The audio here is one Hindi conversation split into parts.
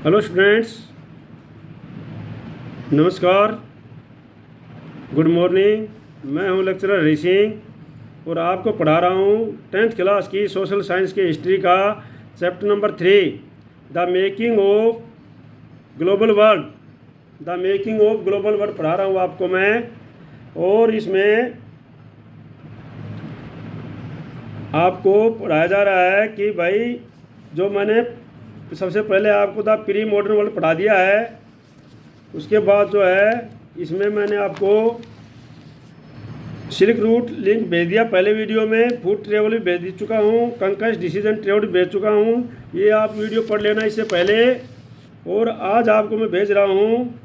हेलो स्टूडेंट्स, नमस्कार, गुड मॉर्निंग। मैं हूं लेक्चरर हरी सिंह और आपको पढ़ा रहा हूं 10th क्लास की सोशल साइंस की हिस्ट्री का chapter number 3, the making of global world. The making of global world पढ़ा रहा हूं आपको मैं। और इसमें आपको पढ़ाया जा रहा है कि भाई जो मैंने सबसे पहले आपको द प्री मॉडर्न वर्ल्ड पढ़ा दिया है, उसके बाद जो है इसमें मैंने आपको सिल्क रूट लिंक भेज दिया पहले वीडियो में, फूड ट्रेवल भी भेज चुका हूँ, कंकस्ट डिसीजन ट्रेवल भेज चुका हूँ। ये आप वीडियो पढ़ लेना इससे पहले। और आज आपको मैं भेज रहा हूँ,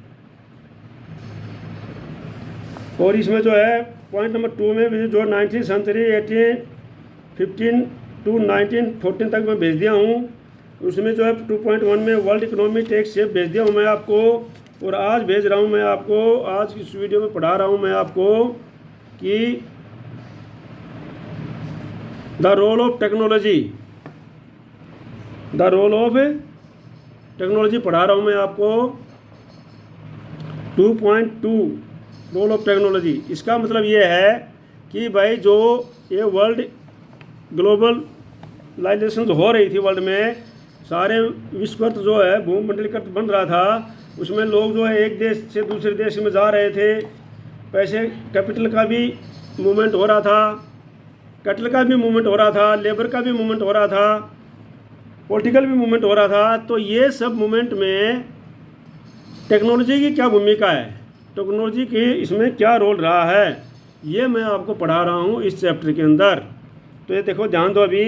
और इसमें जो है पॉइंट नंबर 2 में जो 19th सेंचुरी 1815 to 1914 तक मैं भेज दिया हूँ। उसमें जो है 2.1 में वर्ल्ड इकोनॉमी टेक्स शेप भेज दिया हूँ मैं आपको। और आज भेज रहा हूँ मैं आपको, आज इस वीडियो में पढ़ा रहा हूँ मैं आपको कि the role of technology, the role of technology पढ़ा रहा हूँ मैं आपको 2.2 रोल ऑफ टेक्नोलॉजी। इसका मतलब ये है कि भाई जो ये वर्ल्ड ग्लोबलाइजेशन हो रही थी वर्ल्ड में, सारे विश्वगत जो है भूमंडलीकृत बन रहा था, उसमें लोग जो है एक देश से दूसरे देश में जा रहे थे। पैसे कैपिटल का भी मूवमेंट हो रहा था, कैपिटल का भी मूवमेंट हो रहा था, लेबर का भी मूवमेंट हो रहा था, पॉलिटिकल भी मूवमेंट हो रहा था। तो ये सब मूवमेंट में टेक्नोलॉजी की क्या भूमिका है, टेक्नोलॉजी की इसमें क्या रोल रहा है, ये मैं आपको पढ़ा रहा हूँ इस चैप्टर के अंदर। तो ये देखो, ध्यान दो। अभी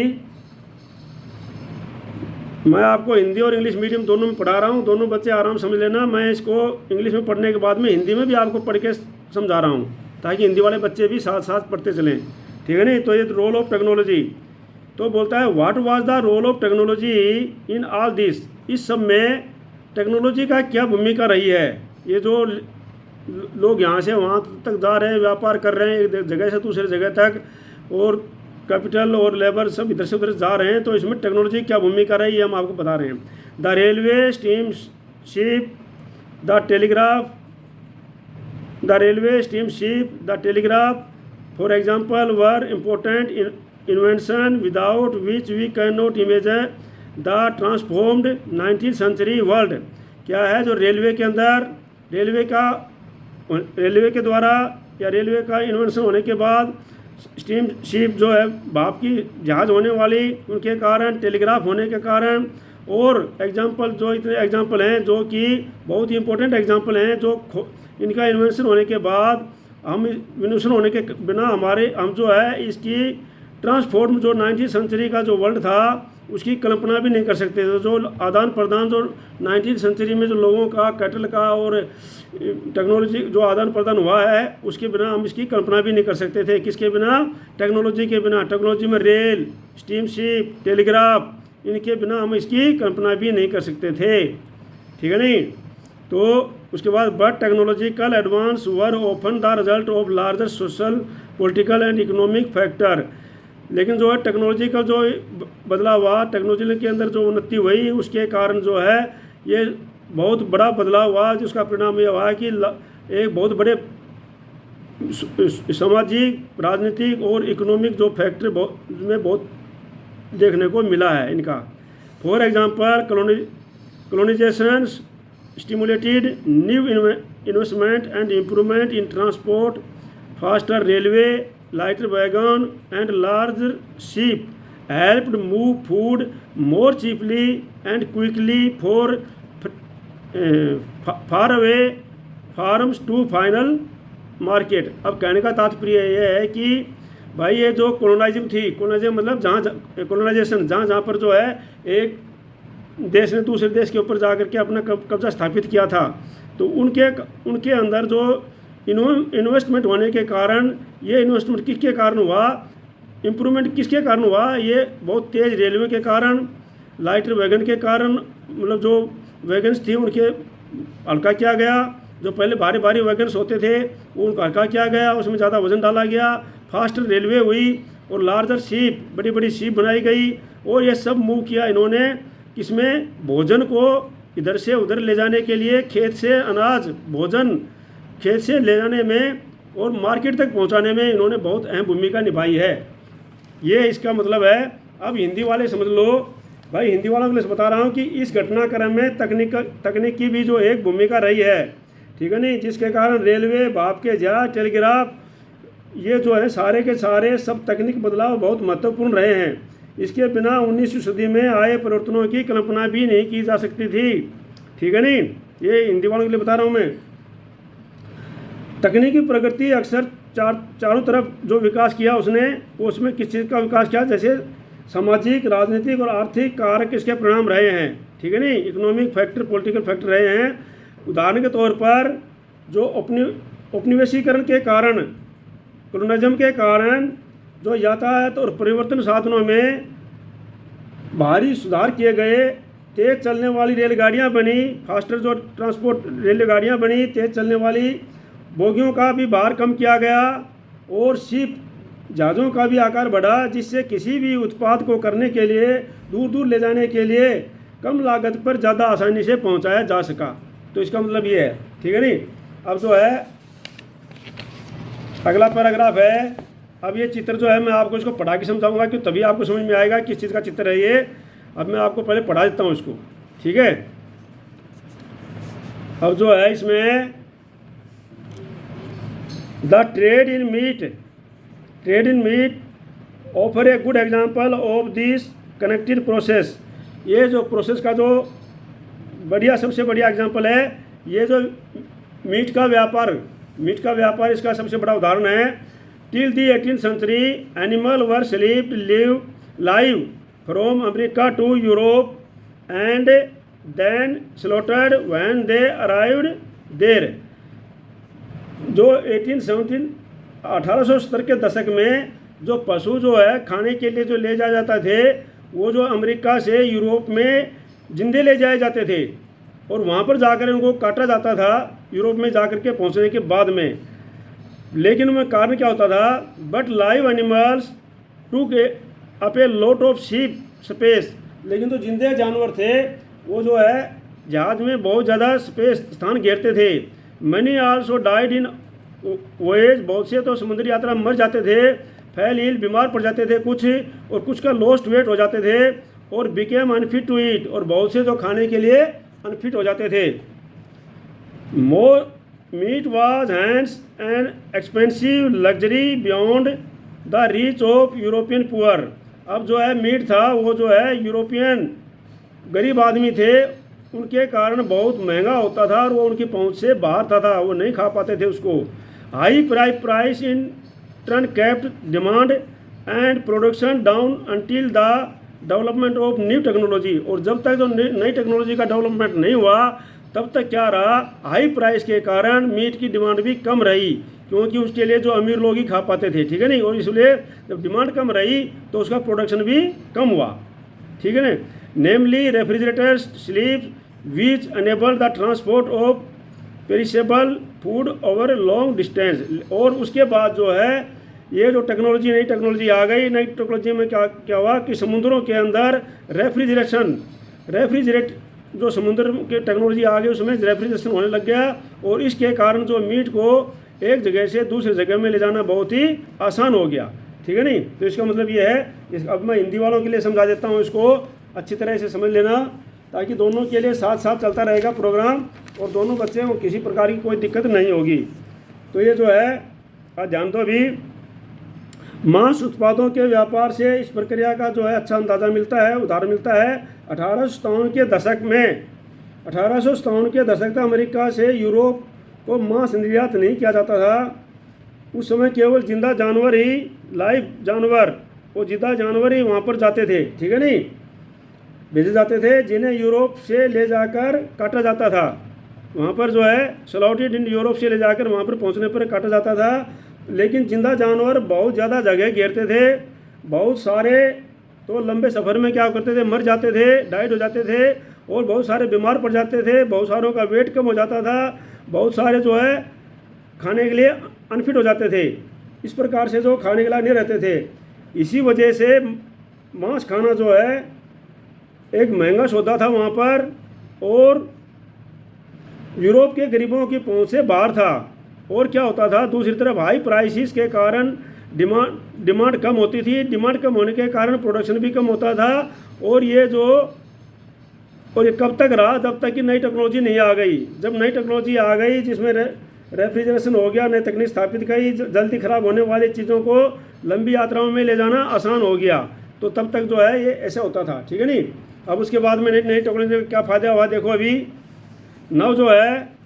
मैं आपको हिंदी और इंग्लिश मीडियम दोनों में पढ़ा रहा हूँ, दोनों बच्चे आराम समझ लेना। मैं इसको इंग्लिश में पढ़ने के बाद में हिंदी में भी आपको पढ़ के समझा रहा हूँ, ताकि हिंदी वाले बच्चे भी साथ साथ पढ़ते चलें, ठीक है नहीं। तो ये रोल ऑफ टेक्नोलॉजी तो बोलता है, what was the role of technology in all this. इस सब में टेक्नोलॉजी का क्या भूमिका रही है। ये जो लोग यहाँ से वहाँ तक जा रहे हैं, व्यापार कर रहे हैं एक जगह से दूसरे जगह तक, और कैपिटल और लेबर सब इधर से उधर जा रहे हैं, तो इसमें टेक्नोलॉजी क्या भूमिका रही है हम आपको बता रहे हैं। The railway, steam ship, the telegraph, the railway, steam ship, the telegraph for example were important invention without which we can not imagine the transformed 19th century world. क्या है जो रेलवे के अंदर, रेलवे के द्वारा या रेलवे का इन्वेंशन होने के बाद, स्टीम शिप जो है भाप की जहाज़ होने वाली, उनके कारण, टेलीग्राफ होने के कारण, और एग्जाम्पल जो इतने एग्जाम्पल हैं जो कि बहुत ही इंपॉर्टेंट एग्जाम्पल हैं, जो इनका इन्वेंशन होने के बाद, हम इन्वेंशन होने के बिना हम जो है इसकी ट्रांसफॉर्म जो 19th सेंचुरी का जो वर्ल्ड था उसकी कल्पना भी नहीं कर सकते थे। जो आदान प्रदान जो 19th सेंचुरी में जो लोगों का, कैटल का और टेक्नोलॉजी जो आदान प्रदान हुआ है, उसके बिना हम इसकी कल्पना भी नहीं कर सकते थे। किसके बिना? टेक्नोलॉजी के बिना। टेक्नोलॉजी में रेल, स्टीम शिप, टेलीग्राफ, इनके बिना हम इसकी कल्पना भी नहीं कर सकते थे, ठीक है नहीं। तो उसके बाद, but technological advance were often the result of larger social, political and economic factor. लेकिन जो है टेक्नोलॉजी का जो बदलाव हुआ, टेक्नोलॉजी के अंदर जो उन्नति हुई, उसके कारण जो है ये बहुत बड़ा बदलाव हुआ, जिसका परिणाम ये हुआ कि एक बहुत बड़े सामाजिक, राजनीतिक और इकोनॉमिक जो फैक्टर में बहुत देखने को मिला है इनका। For example, colonization stimulated new investment and improvement in transport, faster railway, lighter wagon and larger ship helped move food more cheaply and quickly far away farms to final market। अब कहने का तात्पर्य ये है कि भाई ये जो कॉलोनाइजिंग थी, कॉलोनाइजिंग मतलब कॉलोनाइजेशन जहाँ पर जो है एक देश ने दूसरे देश के ऊपर जा करके अपना कब्जा स्थापित किया था, तो उनके अंदर जो इन्वेस्टमेंट होने के कारण, ये इन्वेस्टमेंट किसके कारण हुआ, इम्प्रूवमेंट किसके कारण हुआ, ये बहुत तेज़ रेलवे के कारण, लाइटर वैगन के कारण, मतलब जो वैगन्स थी उनके हल्का किया गया, जो पहले भारी भारी वैगन्स होते थे उनको हल्का किया गया, उसमें ज़्यादा वजन डाला गया, फास्टर रेलवे हुई, और लार्जर शिप, बड़ी बड़ी शिप बनाई गई, और ये सब मूव किया इन्होंने किसमें, भोजन को इधर से उधर ले जाने के लिए, खेत से अनाज भोजन खेत से ले जाने में और मार्केट तक पहुंचाने में इन्होंने बहुत अहम भूमिका निभाई है। ये इसका मतलब है। अब हिंदी वाले समझ लो भाई, हिंदी वालों के लिए बता रहा हूँ कि इस घटनाक्रम में तकनीक की भी जो एक भूमिका रही है, ठीक है नहीं, जिसके कारण रेलवे, भाप के जहाज, टेलीग्राफ, ये जो है सारे के सारे सब तकनीक बदलाव बहुत महत्वपूर्ण रहे हैं। इसके बिना 19वीं सदी में आए परिवर्तनों की कल्पना भी नहीं की जा सकती थी, ठीक है नहीं। ये हिंदी वालों के लिए बता रहा हूँ मैं। तकनीकी प्रगति अक्सर चारों तरफ जो विकास किया उसने, उसमें किस चीज़ का विकास किया, जैसे सामाजिक, राजनीतिक और आर्थिक कारक इसके परिणाम रहे हैं, ठीक है नहीं। इकोनॉमिक फैक्टर, पॉलिटिकल फैक्टर रहे हैं। उदाहरण के तौर पर जो उपनिवेशीकरण के कारण, कॉलोनिज्म के कारण जो यातायात और परिवर्तन साधनों में भारी सुधार किए गए, तेज़ चलने वाली रेलगाड़ियां बनी, फास्टर जो ट्रांसपोर्ट रेलगाड़ियां बनी, तेज़ चलने वाली बोगियों का भी भार कम किया गया और शिप जहाज़ों का भी आकार बढ़ा, जिससे किसी भी उत्पाद को करने के लिए, दूर दूर ले जाने के लिए कम लागत पर ज़्यादा आसानी से पहुंचाया जा सका। तो इसका मतलब ये है, ठीक है नहीं। अब जो है अगला पैराग्राफ है। अब ये चित्र जो है मैं आपको इसको पढ़ा के समझाऊंगा, कि तभी आपको समझ में आएगा किस चीज़ का चित्र है ये। अब मैं आपको पहले पढ़ा देता हूँ इसको, ठीक है। अब जो है इसमें the trade in meat offer a good example of this connected process. ये जो प्रोसेस का जो सबसे बढ़िया एग्जाम्पल है, ये जो मीट का व्यापार इसका सबसे बड़ा उदाहरण है। Till the 18th century animal were shipped live from America to Europe and then slaughtered when they arrived there. जो 1870 के दशक में जो पशु जो है खाने के लिए जो ले जाया जाता थे, वो जो अमेरिका से यूरोप में जिंदे ले जाए जाते थे और वहाँ पर जाकर उनको काटा जाता था, यूरोप में जाकर के पहुँचने के बाद में। लेकिन उनमें कारण क्या होता था, बट लाइव एनिमल्स टूक up a lot of sheep space. लेकिन जो जिंदे जानवर थे वो जो है जहाज में बहुत ज़्यादा स्थान घेरते थे। Money also died in voyage, बहुत से तो समुद्री यात्रा में मर जाते थे। फेल इल, बीमार पड़ जाते थे कुछ, और कुछ का लॉस्ट वेट हो जाते थे, और बिकेम अनफिट टू ईट, और बहुत से तो खाने के लिए अनफिट हो जाते थे। More meat was hands and expensive luxury beyond the reach of European poor. अब जो है मीट था वो जो है यूरोपियन गरीब आदमी थे, उनके कारण बहुत महंगा होता था और वो उनकी पहुंच से बाहर था, वो नहीं खा पाते थे उसको। High price in turn kept demand and production down until the development of new technology. और जब तक जो नई टेक्नोलॉजी का डेवलपमेंट नहीं हुआ तब तक क्या रहा, हाई प्राइस के कारण मीट की डिमांड भी कम रही, क्योंकि उसके लिए जो अमीर लोग ही खा पाते थे, ठीक है नहीं। और इसलिए जब डिमांड कम रही तो उसका प्रोडक्शन भी कम हुआ, ठीक है ना। Namely refrigerators sleep which enable the transport of perishable food over long distance. और उसके बाद जो है ये जो नई टेक्नोलॉजी आ गई, नई टेक्नोलॉजी में क्या हुआ कि समुद्रों के अंदर रेफ्रिजरेट जो समुद्र की टेक्नोलॉजी आ गई उसमें रेफ्रिजरेशन होने लग गया, और इसके कारण जो मीट को एक जगह से दूसरी जगह में ले जाना बहुत ही आसान हो गया, ठीक है नहीं। तो इसका मतलब ये है, अब मैं हिंदी वालों के लिए समझा देता हूँ, इसको अच्छी तरह से समझ लेना, ताकि दोनों के लिए साथ साथ चलता रहेगा प्रोग्राम और दोनों बच्चे को किसी प्रकार की कोई दिक्कत नहीं होगी। तो ये जो है ध्यान दो भी, मांस उत्पादों के व्यापार से इस प्रक्रिया का जो है अच्छा अंदाज़ा मिलता है, उदाहरण मिलता है। 1857 के दशक तक अमेरिका से यूरोप को मांस निर्यात नहीं किया जाता था। उस समय केवल जिंदा जानवर ही, लाइव जानवर, वो जिंदा जानवर ही वहाँ पर जाते थे, ठीक है नहीं, भेजे जाते थे, जिन्हें यूरोप से ले जाकर काटा जाता था। वहाँ पर जो है स्लॉटेड इन यूरोप से ले जाकर वहाँ पर पहुँचने पर काटा जाता था। लेकिन जिंदा जानवर बहुत ज़्यादा जगह घेरते थे, बहुत सारे तो लंबे सफ़र में क्या करते थे, मर जाते थे, डाइड हो जाते थे, और बहुत सारे बीमार पड़ जाते थे, बहुत सारों का वेट कम हो जाता था, बहुत सारे जो है खाने के लिए अनफिट हो जाते थे। इस प्रकार से जो खाने के लिए नहीं रहते थे। इसी वजह से मांस खाना जो है एक महंगा सौदा था वहाँ पर, और यूरोप के गरीबों की पहुंच से बाहर था। और क्या होता था, दूसरी तरफ हाई प्राइसेस के कारण डिमांड कम होती थी। डिमांड कम होने के कारण प्रोडक्शन भी कम होता था। और ये कब तक रहा, जब तक कि नई टेक्नोलॉजी नहीं आ गई। जब नई टेक्नोलॉजी आ गई जिसमें रेफ्रिजरेशन हो गया, नई तकनीक स्थापित की, जल्दी ख़राब होने वाली चीज़ों को लंबी यात्राओं में ले जाना आसान हो गया, तो तब तक जो है ये ऐसा होता था। ठीक है नहीं। अब उसके बाद में नई टेक्नोलॉजी का क्या फ़ायदा हुआ देखो। अभी नव जो है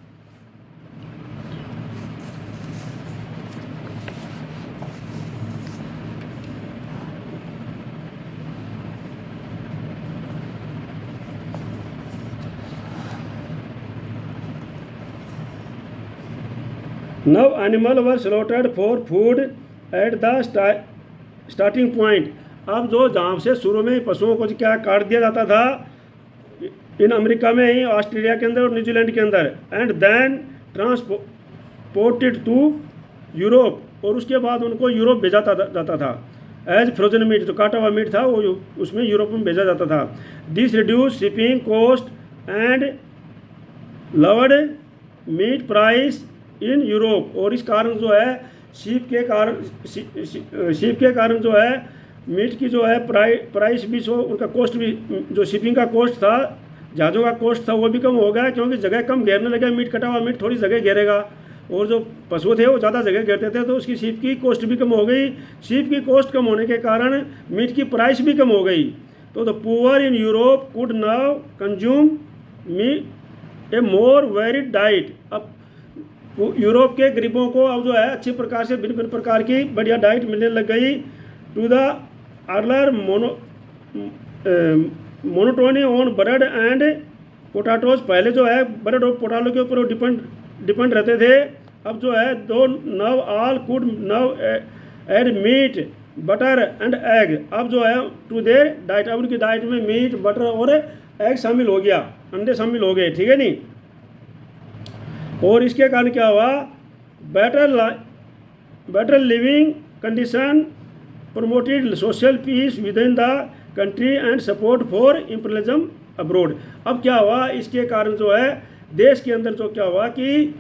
नव animal were slaughtered for food at the starting point. अब जो जहाँ से शुरू में पशुओं को क्या काट दिया जाता था, इन अमेरिका में ही, ऑस्ट्रेलिया के अंदर और न्यूजीलैंड के अंदर, and then transported to Europe, और उसके बाद उनको यूरोप भेजा जाता था एज फ्रोजन मीट। जो काटा हुआ मीट था वो उसमें यूरोप में भेजा जाता था। This reduce shipping cost and lowered meat price in Europe. और इस कारण जो है शिप के कारण जो है मीट की जो है प्राइस भी, सो उनका कॉस्ट भी, जो शिपिंग का कॉस्ट था, जहाज़ों का कॉस्ट था, वो भी कम हो गया, क्योंकि जगह कम घेरने लगे। मीट कटा हुआ मीट थोड़ी जगह घेरेगा, और जो पशु थे वो ज़्यादा जगह घेरते थे, तो उसकी शिप की कॉस्ट भी कम हो गई। शिप की कॉस्ट कम होने के कारण मीट की प्राइस भी कम हो गई। तो the poor in Europe could now consume meat a more varied diet. अब यूरोप के गरीबों को अब जो है अच्छी प्रकार से भिन्न भिन्न प्रकार की बढ़िया डाइट मिलने लग गई। To the earlier monotony on bread and potatoes. पहले जो है ब्रेड और पोटैटो के ऊपर डिपेंड रहते थे। अब जो है दो now all could now add meat butter and egg. अब जो है टू देयर डाइट, अब उनकी डाइट में मीट, बटर और एग शामिल हो गया, अंडे शामिल हो गए। ठीक है नहीं। और इसके कारण क्या हुआ, better living condition, promoted social peace with in the country and support for imperialism abroad. अब क्या हुआ, इसके कारण जो है देश के अंदर जो क्या हुआ कि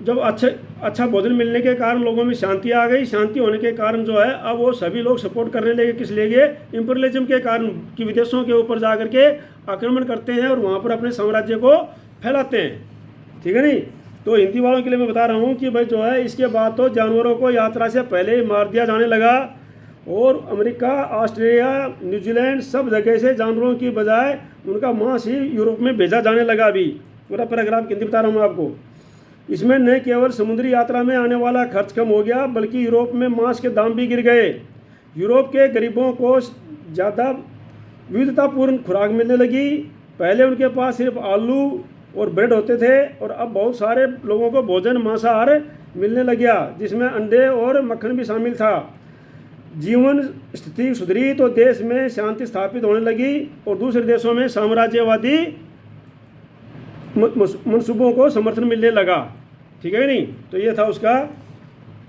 जब अच्छा भोजन मिलने के कारण लोगों में शांति आ गई। शांति होने के कारण जो है अब वो सभी लोग सपोर्ट करने लगे, किस लिए, इम्पीरियलिज्म के कारण, कि विदेशों के ऊपर जा करके आक्रमण करते हैं और वहाँ पर अपने साम्राज्य को फैलाते हैं। ठीक है नहीं। तो हिंदी वालों के लिए मैं बता रहा हूँ कि भाई जो है इसके बाद तो जानवरों को यात्रा से पहले ही मार दिया जाने लगा, और अमेरिका, ऑस्ट्रेलिया, न्यूजीलैंड सब जगह से जानवरों की बजाय उनका मांस ही यूरोप में भेजा जाने लगा। अभी पूरा पैराग्राफ हिंदी बता रहा हूँ मैं आपको। इसमें न केवल समुद्री यात्रा में आने वाला खर्च कम हो गया, बल्कि यूरोप में मांस के दाम भी गिर गए। यूरोप के गरीबों को ज़्यादा विविधतापूर्ण खुराक मिलने लगी। पहले उनके पास सिर्फ आलू और ब्रेड होते थे, और अब बहुत सारे लोगों को भोजन मांसाहार मिलने लग गया, जिसमें अंडे और मक्खन भी शामिल था। जीवन स्थिति सुधरी तो देश में शांति स्थापित होने लगी, और दूसरे देशों में साम्राज्यवादी मंसूबों को समर्थन मिलने लगा। ठीक है नहीं। तो ये था उसका।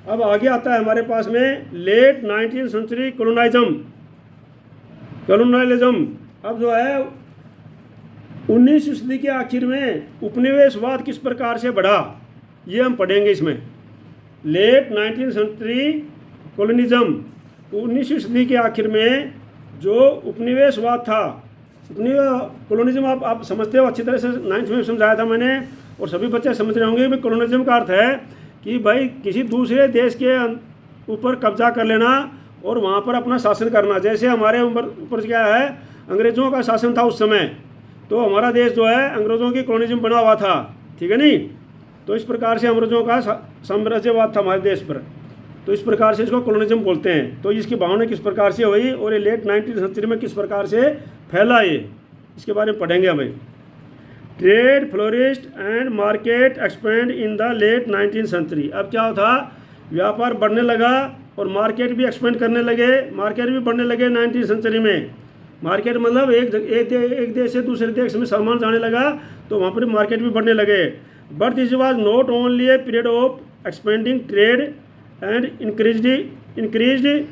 अब आगे आता है हमारे पास में लेट 19वीं सेंचुरी कॉलोनियलिज्म। अब जो है 19वीं सदी के आखिर में उपनिवेशवाद किस प्रकार से बढ़ा, ये हम पढ़ेंगे इसमें। लेट 19वीं सेंचुरी कॉलोनिज्म, 19वीं सदी के आखिर में जो उपनिवेशवाद था, कॉलोनिज्म आप समझते हो अच्छी तरह से, 9th में समझाया था मैंने, और सभी बच्चे समझ रहे होंगे कि कॉलोनिज्म का अर्थ है कि भाई किसी दूसरे देश के ऊपर कब्जा कर लेना और वहाँ पर अपना शासन करना। जैसे हमारे ऊपर क्या है, अंग्रेज़ों का शासन था उस समय, तो हमारा देश जो है अंग्रेज़ों की कॉलोनिज्म बना हुआ था। ठीक है नहीं। तो इस प्रकार से अंग्रेज़ों का साम्राज्यवाद था हमारे देश पर, तो इस प्रकार से इसको कॉलोनिज्म बोलते हैं। तो इसकी भावना किस प्रकार से हुई और ये लेट 19वीं सेंचुरी में किस प्रकार से फैला, ये इसके बारे में पढ़ेंगे हमें। Trade flourished and market expand in the late 19वीं सेंचुरी। अब क्या था, व्यापार बढ़ने लगा और मार्केट भी एक्सपेंड करने लगे, मार्केट भी बढ़ने लगे 19वीं सेंचुरी में। मार्केट मतलब एक देश से दूसरे देश में सामान जाने लगा, तो वहाँ पर मार्केट भी बढ़ने लगे। But this was not only a period of expanding trade and increased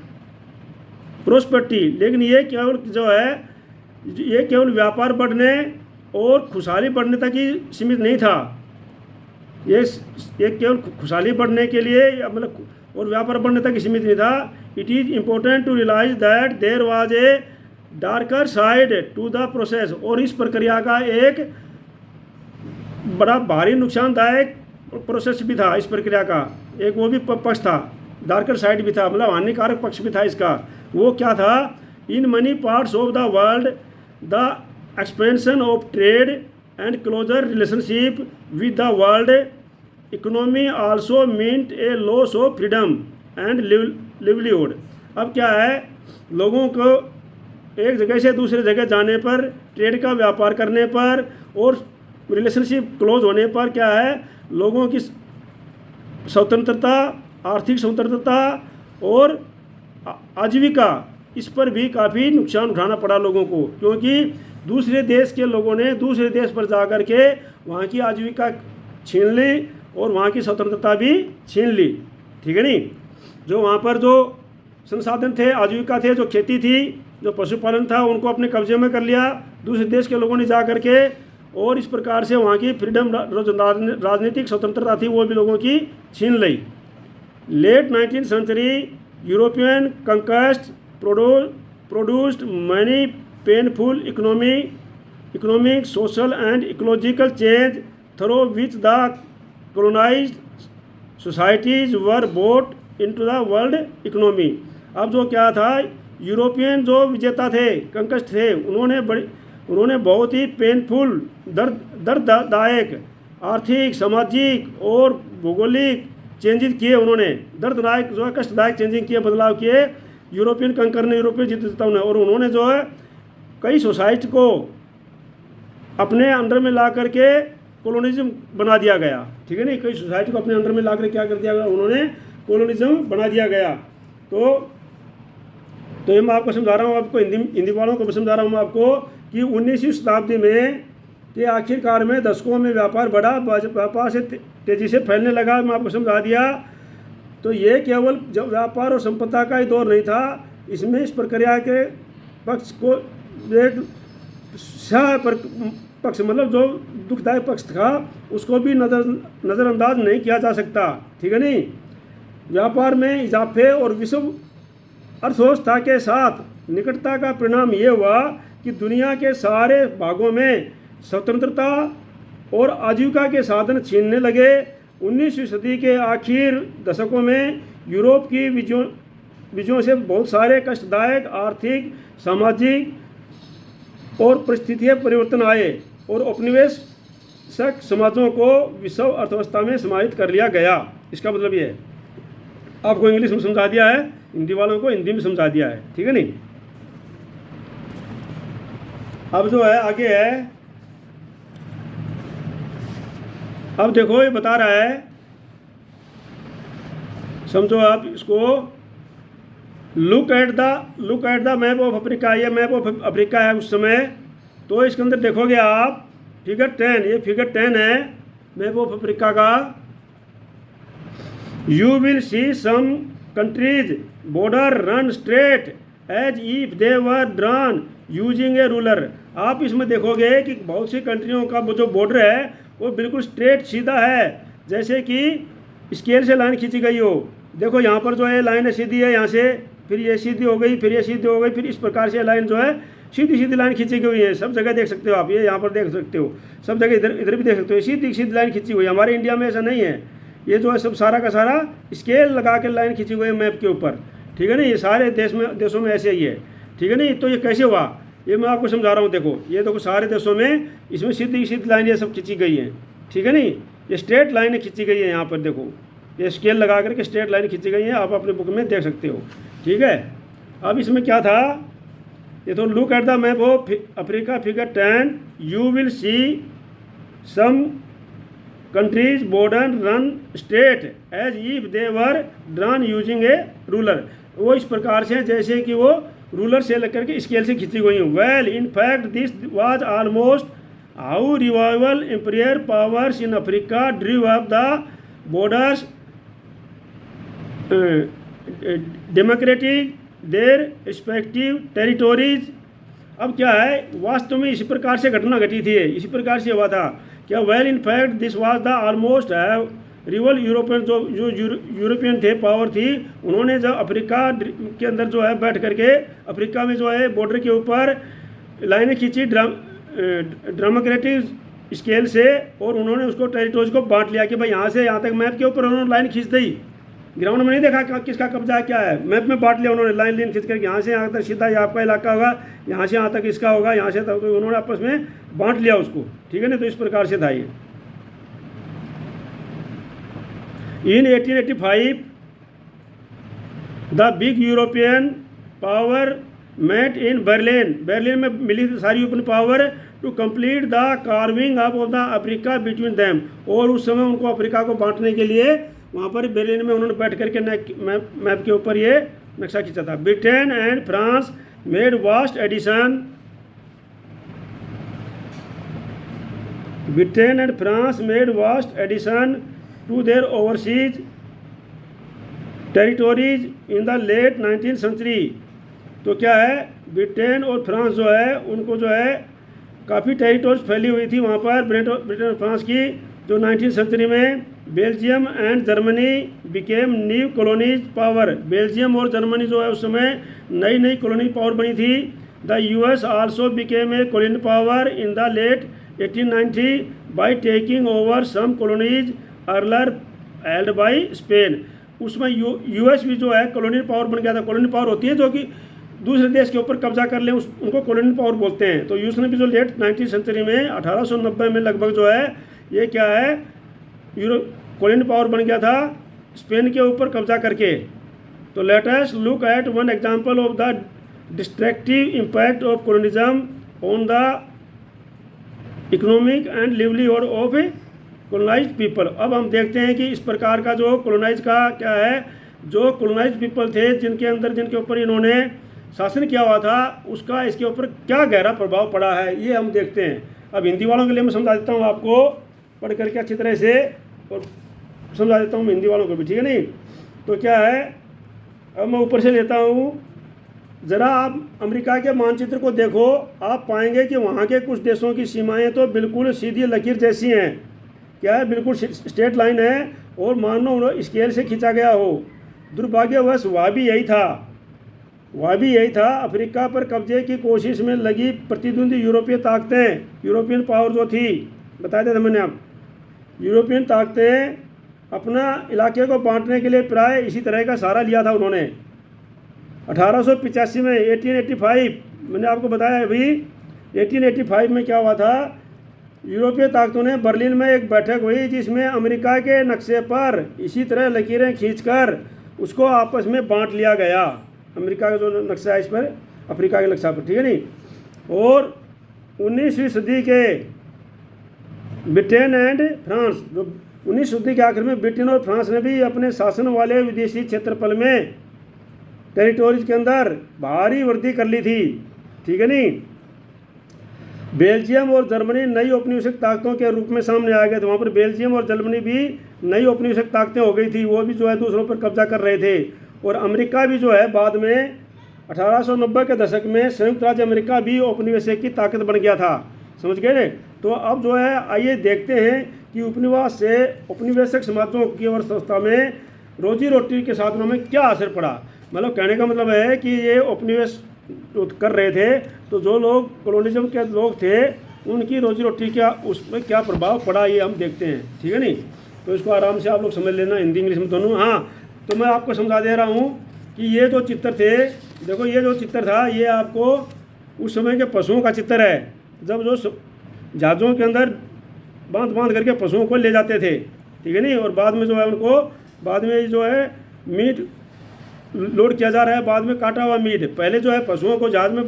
prosperity. लेकिन ये केवल जो है, ये केवल व्यापार बढ़ने और खुशहाली बढ़ने तक ही सीमित नहीं था। ये केवल खुशहाली बढ़ने के लिए मतलब और व्यापार बढ़ने तक ही सीमित नहीं था। It is important to realize that there was a darker side to the process. और इस प्रक्रिया का एक बड़ा भारी नुकसानदायक प्रोसेस भी था। इस प्रक्रिया का एक वो भी पक्ष था, डार्कर साइड भी था, मतलब हानिकारक पक्ष भी था इसका। वो क्या था? In many parts of the world the expansion of trade and closer relationship with the world economy also meant a loss of freedom and livelihood. अब क्या है, लोगों को एक जगह से दूसरे जगह जाने पर, ट्रेड का व्यापार करने पर और रिलेशनशिप क्लोज होने पर क्या है, लोगों की स्वतंत्रता, आर्थिक स्वतंत्रता और आजीविका, इस पर भी काफ़ी नुकसान उठाना पड़ा लोगों को। क्योंकि दूसरे देश के लोगों ने दूसरे देश पर जा कर के वहाँ की आजीविका छीन ली और वहाँ की स्वतंत्रता भी छीन ली। ठीक है नहीं? जो वहाँ पर जो संसाधन थे, आजीविका थे, जो खेती थी, जो पशुपालन था, उनको अपने कब्जे में कर लिया दूसरे देश के लोगों ने जा कर के। और इस प्रकार से वहाँ की फ्रीडम, राजनीतिक स्वतंत्रता थी, वो भी लोगों की छीन ली। Late 19th century European conquest produced many painful economic, social and ecological change through which the colonized societies were brought into the world economy। अब जो क्या था, यूरोपियन जो विजेता थे, कंक्वेस्ट थे, उन्होंने बहुत ही पेनफुल, दर्ददायक आर्थिक, सामाजिक और भौगोलिक चेंजेस किए। उन्होंने दर्ददायक जो है, कष्टदायक चेंजिंग किए, बदलाव किए यूरोपियन कंकर ने, यूरोपियन विजेताओं ने। और उन्होंने जो है कई सोसाइटी को अपने अंडर में ला करके कोलोनिज्म बना दिया गया। ठीक है नहीं? कई सोसाइटी को अपने अंडर में ला कर क्या कर दिया गया, उन्होंने कोलोनिज्म बना दिया गया। तो ये मैं आपको समझा रहा हूँ, आपको हिंदी वालों को भी समझा रहा हूँ आपको कि 19वीं शताब्दी में के आखिरकार में दशकों में व्यापार बढ़ा, व्यापार से तेज़ी से फैलने लगा। मैं आपको समझा दिया। तो ये केवल जब व्यापार और संपदा का ही दौर नहीं था, इसमें इस प्रक्रिया के पक्ष को एक पक्ष, मतलब जो दुखदायक पक्ष था, उसको भी नज़रअंदाज नहीं किया जा सकता। ठीक है नहीं? व्यापार में इजाफे और विश्व अर्थव्यवस्था के साथ निकटता का परिणाम ये हुआ कि दुनिया के सारे भागों में स्वतंत्रता और आजीविका के साधन छीनने लगे। 19वीं सदी के आखिर दशकों में यूरोप की विजयों से बहुत सारे कष्टदायक आर्थिक, सामाजिक और परिस्थितियाँ परिवर्तन आए और औपनिवेशिक समाजों को विश्व अर्थव्यवस्था में समाहित कर लिया गया। इसका मतलब ये है, आपको इंग्लिश में समझा दिया है, हिंदी वालों को हिंदी में समझा दिया है। ठीक है नहीं? अब जो है आगे है, अब देखो ये बता रहा है, समझो आप इसको। Look at the map of Africa. ये मैप ऑफ अफ्रीका है उस समय। तो इसके अंदर देखोगे आप फिगर 10, ये फिगर 10 है मैप ऑफ अफ्रीका का। You will see some countries border run straight as if they were drawn using a ruler. आप इसमें देखोगे कि बहुत सी कंट्रियों का जो बॉर्डर है वो बिल्कुल स्ट्रेट, सीधा है, जैसे कि स्केल से लाइन खींची गई हो। देखो यहाँ पर जो है लाइन सीधी है, यहाँ से फिर ये सीधी हो गई, फिर ये सीधी हो गई, फिर इस प्रकार से लाइन जो है सीधी सीधी लाइन खींची गई है। सब जगह देख सकते हो आप, ये यहाँ पर देख सकते हो, सब जगह इधर भी देख सकते हो, सीधी सीधी लाइन खींची हुई है। हमारे इंडिया में ऐसा नहीं है, ये जो है सब सारा का सारा स्केल लगा के लाइन खींची हुई है मैप के ऊपर। ठीक है ना? ये सारे देशों में ऐसे ही है। ठीक है नहीं? तो ये कैसे हुआ, ये मैं आपको समझा रहा हूँ। देखो ये देखो सारे देशों में इसमें सीधी सीधी लाइन ये सब खींची गई हैं। ठीक है नहीं? ये स्ट्रेट लाइनें खींची गई है। यहाँ पर देखो ये स्केल लगा करके स्ट्रेट लाइन खींची गई है, आप अपने बुक में देख सकते हो। ठीक है? अब इसमें क्या था, ये तो look at the map of Africa figure 10। You will see some countries border run straight as if they were drawn using a ruler. वो इस प्रकार से जैसे कि वो रूलर से लेकर के स्केल से खींची गई हूँ। Well in fact this was almost how revival imperial powers in Africa ड्रीव up the borders democratic their respective territories अब क्या है, वास्तव में इसी प्रकार से घटना घटी थी, इसी प्रकार से हुआ था क्या, well in fact this was the almost reveal European, जो यूरोपियन थे, पावर थी, उन्होंने जब अफ्रीका के अंदर जो है बैठ करके अफ्रीका में जो है बॉर्डर के ऊपर लाइनें खींची डेमोक्रेटिक स्केल से, और उन्होंने उसको टेरिटोरीज को बांट लिया कि भाई यहाँ से यहाँ तक मैप के ऊपर उन्होंने लाइन खींच दी, ग्राउंड में नहीं देखा किसका कब्जा क्या है, मैप में बांट लिया उन्होंने, लाइन खींच करके यहाँ से यहाँ तक सीधा ये आपका इलाका होगा, यहाँ से यहाँ तक इसका होगा, यहाँ से तक, तो उन्होंने आपस में बांट लिया उसको, ठीक है ना। तो इस प्रकार से था ये। In 1885 the big European power met in Berlin में मिली थी सारी European power to complete the carving up of the Africa between them, और उस समय उनको अफ्रीका को बांटने के लिए वहाँ पर बर्लिन में उन्होंने बैठ करके मैप के ऊपर ये नक्शा खींचा था। Britain and France made vast addition, Britain and France made vast addition to their overseas territories in the late 19th century. तो क्या है, ब्रिटेन और फ्रांस जो है उनको जो है काफ़ी टेरिटोरीज फैली हुई थी वहाँ पर, ब्रिटेन और फ्रांस की, जो 19th सेंचुरी में Belgium and Germany became new colonies power, Belgium और जर्मनी जो है उस समय नई नई कॉलोनी पावर बनी थी। The US also became a colony power in the late 1890 by taking over some colonies earlier held by Spain. उसमें यूएस भी जो है कॉलोनी पावर बन गया था। कॉलोनी पावर होती है जो कि दूसरे देश के ऊपर कब्जा कर लें, उनको कॉलोनी पावर बोलते हैं। तो यूएस ने भी जो लेट 19th सेंचुरी में 1890 में लगभग जो है ये क्या है, कॉलोनी पावर बन गया था स्पेन के ऊपर कब्जा करके। तो let us look at one example of the destructive impact of colonialism on the economic and livelihood of colonised people. अब हम देखते हैं कि इस प्रकार का जो कॉलोनाइज का क्या है, जो कॉलोनाइज्ड पीपल थे जिनके ऊपर इन्होंने शासन किया हुआ था, उसका इसके ऊपर क्या गहरा प्रभाव पड़ा है, ये हम देखते हैं। अब हिंदी वालों के लिए मैं समझा देता हूँ आपको पढ़ करके अच्छी तरह से, और समझा देता हूँ हिंदी वालों को भी, ठीक है नहीं। तो क्या है, अब मैं ऊपर से लेता हूँ, ज़रा आप अमेरिका के मानचित्र को देखो, आप पाएंगे कि वहाँ के कुछ देशों की सीमाएं तो बिल्कुल सीधी लकीर जैसी हैं। क्या है, बिल्कुल स्ट्रेट लाइन है, और मानो स्केल से खींचा गया हो। दुर्भाग्यवश वह भी यही था अफ्रीका पर कब्जे की कोशिश में लगी प्रतिद्वंदी यूरोपीय ताकतें, यूरोपियन पावर जो थी, बताया था मैंने अब, यूरोपियन ताकतें अपना इलाके को बांटने के लिए प्राय इसी तरह का सहारा लिया था उन्होंने। 1885 में 1885 मैंने आपको बताया अभी, 1885 में क्या हुआ था, यूरोपीय ताकतों ने बर्लिन में एक बैठक हुई जिसमें अमेरिका के नक्शे पर इसी तरह लकीरें खींचकर उसको आपस में बांट लिया गया। अमेरिका का जो नक्शा है इस पर, अफ्रीका के नक्शा पर, ठीक है नहीं। और 19वीं सदी के ब्रिटेन एंड फ्रांस, जो 19वीं सदी के आखिर में ब्रिटेन और फ्रांस ने भी अपने शासन वाले विदेशी क्षेत्रफल में टेरिटोरीज के अंदर भारी वृद्धि कर ली थी, ठीक है नहीं। बेल्जियम और जर्मनी नई औपनिवेशिक ताकतों के रूप में सामने आ गए थे। वहाँ पर बेल्जियम और जर्मनी भी नई औपनिवेशिक ताकतें हो गई थी, वो भी जो है दूसरों पर कब्जा कर रहे थे। और अमेरिका भी जो है बाद में 1890 के दशक में संयुक्त राज्य अमेरिका भी औपनिवेशिक की ताकत बन गया था, समझ गए ना। तो अब जो है आइए देखते हैं कि उपनिवेश से औपनिवेशिक समाजों की अर्थव्यवस्था में रोजी रोटी के साधनों में क्या असर पड़ा। मतलब कहने का मतलब है कि ये उपनिवेश कर रहे थे, तो जो लोग कॉलोनिज्म के लोग थे उनकी रोजी रोटी क्या उसमें क्या प्रभाव पड़ा, ये हम देखते हैं, ठीक है नहीं। तो इसको आराम से आप लोग समझ लेना, हिंदी इंग्लिश में दोनों। हाँ, तो मैं आपको समझा दे रहा हूँ कि ये जो चित्र थे, देखो ये जो चित्र था ये आपको उस समय के पशुओं का चित्र है, जब जो जहाज़ों के अंदर बांध करके पशुओं को ले जाते थे, ठीक है नहीं। और बाद में जो है उनको बाद में जो है मीट लोड किया जा रहा है, बाद में काटा हुआ मीट। पहले जो है पशुओं को जहाज़ में